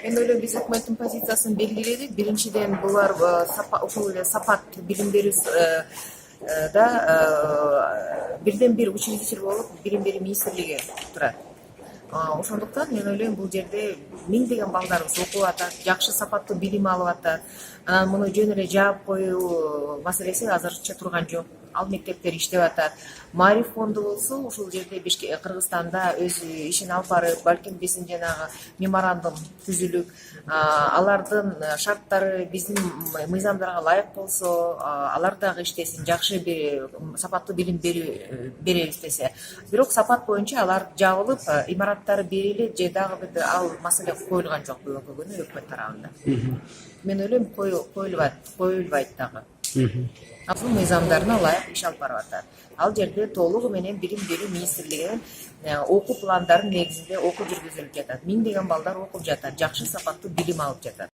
Мен ойлойм биз өкмөттүн позициясын белгиледик. Биринчиден булар ушул эле сапат билим берүү да бирден бир учредитель болуп билим берүү министрлиги турат. Ошондуктан мен ойлойм бул жерде миңдеген балдарыбыз окуп атат, жакшы сапаттуу билим алып атат. Анан муну жөн эле жаап коюу маселеси азырча турган жок. Ал мектептер иштеп атат. Маариф фонду болсо ушул жерде Кыргызстанда өз ишин алып барып, балким биздин жанагы меморандум түзүлүп, алардын шарттары биздин мыйзамдарга ылайык болсо, алар дагы иштесин, жакшы бир сапаттуу билим беребиз десе. Бирок сапат боюнча алар жабылып, имараттары берили же дагы бир ал маселе коюлган жок бүгүнкү күнү өкмөт тарабында. Мен ойлойм коюлбайт дагы. Азыр мыйзамдарына ылайык иш алып барып атат. Ал жерде толугу менен билим берүү министрлигинин окуу пландарын негизинде окуу жүргүзүлүп жатат. Миңдеген балдар окуп жатат, жакшы сапаттуу билим алып жатат.